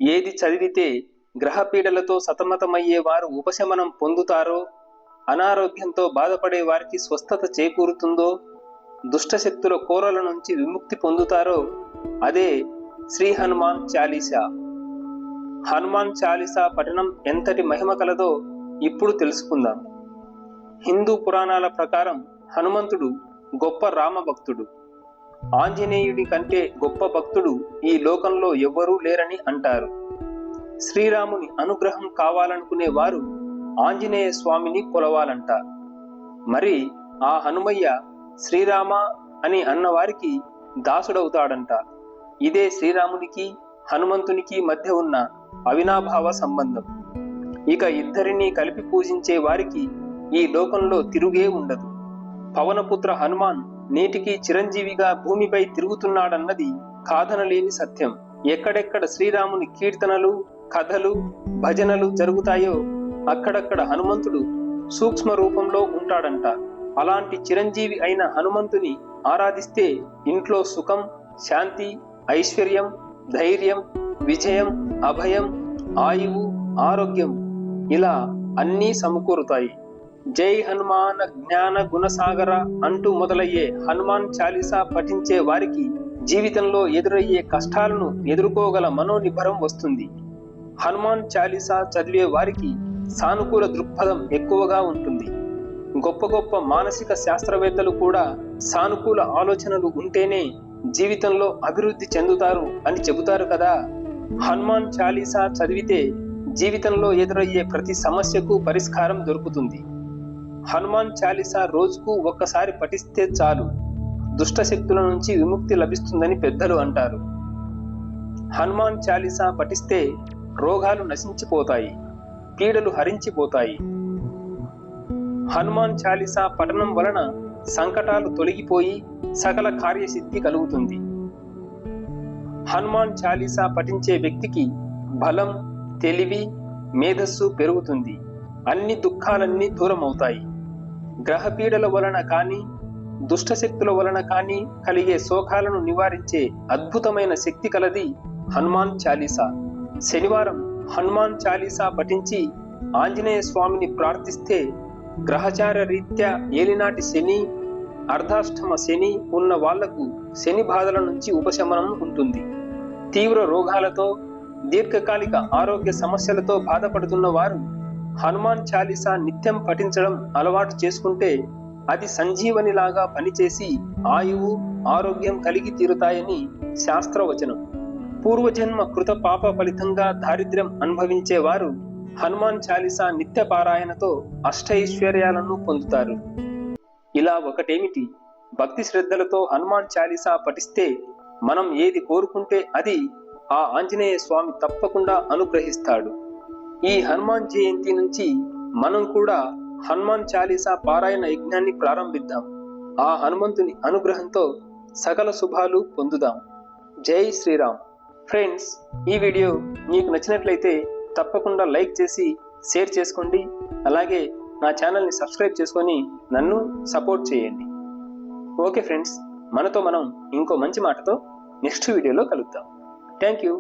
ఏది చదివితే గ్రహపీడలతో సతమతమయ్యే వారు ఉపశమనం పొందుతారో, అనారోగ్యంతో బాధపడే వారికి స్వస్థత చేకూరుతుందో, దుష్టశక్తుల కోరల నుంచి విముక్తి పొందుతారో అదే శ్రీ హనుమాన్ చాలీసా. హనుమాన్ చాలీసా పఠనం ఎంతటి మహిమ కలదో ఇప్పుడు తెలుసుకుందాం. హిందూ పురాణాల ప్రకారం హనుమంతుడు గొప్ప రామభక్తుడు. ఆంజనేయుడి కంటే గొప్ప భక్తుడు ఈ లోకంలో ఎవ్వరూ లేరని అంటారు. శ్రీరాముని అనుగ్రహం కావాలనుకునే వారు ఆంజనేయ స్వామిని కొలవాలంట. మరి ఆ హనుమయ్య శ్రీరామ అని అన్నవారికి దాసుడవుతాడంట. ఇదే శ్రీరామునికి హనుమంతునికి మధ్య ఉన్న అవినాభావ సంబంధం. ఇక ఇద్దరినీ కలిపి పూజించే వారికి ఈ లోకంలో తిరుగే ఉండదు. పవనపుత్ర హనుమాన్ నేటికి చిరంజీవిగా భూమిపై తిరుగుతున్నాడన్నది కాదనలేని సత్యం. ఎక్కడెక్కడ శ్రీరాముని కీర్తనలు, కథలు, భజనలు జరుగుతాయో అక్కడక్కడ హనుమంతుడు సూక్ష్మ రూపంలో ఉంటాడంట. అలాంటి చిరంజీవి అయిన హనుమంతుని ఆరాధిస్తే ఇంట్లో సుఖం, శాంతి, ఐశ్వర్యం, ధైర్యం, విజయం, అభయం, ఆయువు, ఆరోగ్యం ఇలా అన్నీ సమకూరుతాయి. జై హనుమాన జ్ఞాన గుణసాగర అంటూ మొదలయ్యే హనుమాన్ చాలీసా పఠించే వారికి జీవితంలో ఎదురయ్యే కష్టాలను ఎదుర్కోగల మనోనిబ్బరం వస్తుంది. హనుమాన్ చాలీసా చదివే వారికి సానుకూల దృక్పథం ఎక్కువగా ఉంటుంది. గొప్ప గొప్ప మానసిక శాస్త్రవేత్తలు కూడా సానుకూల ఆలోచనలు ఉంటేనే జీవితంలో అభివృద్ధి చెందుతారు అని చెబుతారు కదా. హనుమాన్ చాలీసా చదివితే జీవితంలో ఎదురయ్యే ప్రతి సమస్యకు పరిష్కారం దొరుకుతుంది. హనుమాన్ చాలీసా రోజుకు ఒక్కసారి పఠిస్తే చాలు దుష్ట శక్తుల నుంచి విముక్తి లభిస్తుందని పెద్దలు అంటారు. హనుమాన్ చాలీసా పఠిస్తే రోగాలు నశించిపోతాయి, పీడలు హరించిపోతాయి. హనుమాన్ చాలీసా పఠనం వలన సంకటాలు తొలగిపోయి సకల కార్యసిద్ధి కలుగుతుంది. హనుమాన్ చాలీసా పఠించే వ్యక్తికి బలం, తెలివి, మేధస్సు పెరుగుతుంది. అన్ని దుఃఖాలన్నీ దూరమవుతాయి. గ్రహపీడల వలన కానీ, దుష్టశక్తుల వలన కానీ కలిగే శోకాలను నివారించే అద్భుతమైన శక్తి కలది హనుమాన్ చాలీసా. శనివారం హనుమాన్ చాలీసా పఠించి ఆంజనేయ స్వామిని ప్రార్థిస్తే గ్రహచార రీత్యా ఏలినాటి శని, అర్ధాష్టమ శని ఉన్న వాళ్లకు శని బాధల నుంచి ఉపశమనం ఉంటుంది. తీవ్ర రోగాలతో, దీర్ఘకాలిక ఆరోగ్య సమస్యలతో బాధపడుతున్న వారు హనుమాన్ చాలీసా నిత్యం పఠించడం అలవాటు చేసుకుంటే అది సంజీవనిలాగా పనిచేసి ఆయువు, ఆరోగ్యం కలిగి తీరుతాయని శాస్త్రవచనం. పూర్వజన్మ కృత పాప ఫలితంగా దారిద్ర్యం అనుభవించేవారు హనుమాన్ చాలీసా నిత్య పారాయణతో అష్టైశ్వర్యాలను పొందుతారు. ఇలా ఒకటేమిటి, భక్తి శ్రద్ధలతో హనుమాన్ చాలీసా పఠిస్తే మనం ఏది కోరుకుంటే అది ఆ ఆంజనేయ స్వామి తప్పకుండా అనుగ్రహిస్తాడు. ఈ హనుమాన్ జయంతి నుంచి మనం కూడా హనుమాన్ చాలీసా పారాయణ యజ్ఞాన్ని ప్రారంభిద్దాం. ఆ హనుమంతుని అనుగ్రహంతో సకల శుభాలు పొందుదాం. జై శ్రీరామ్. ఫ్రెండ్స్, ఈ వీడియో మీకు నచ్చినట్లయితే తప్పకుండా లైక్ చేసి షేర్ చేసుకోండి. అలాగే నా ఛానల్ని సబ్స్క్రైబ్ చేసుకొని నన్ను సపోర్ట్ చేయండి. ఓకే ఫ్రెండ్స్, మనతో మనం ఇంకో మంచి మాటతో నెక్స్ట్ వీడియోలో కలుద్దాం. Thank you.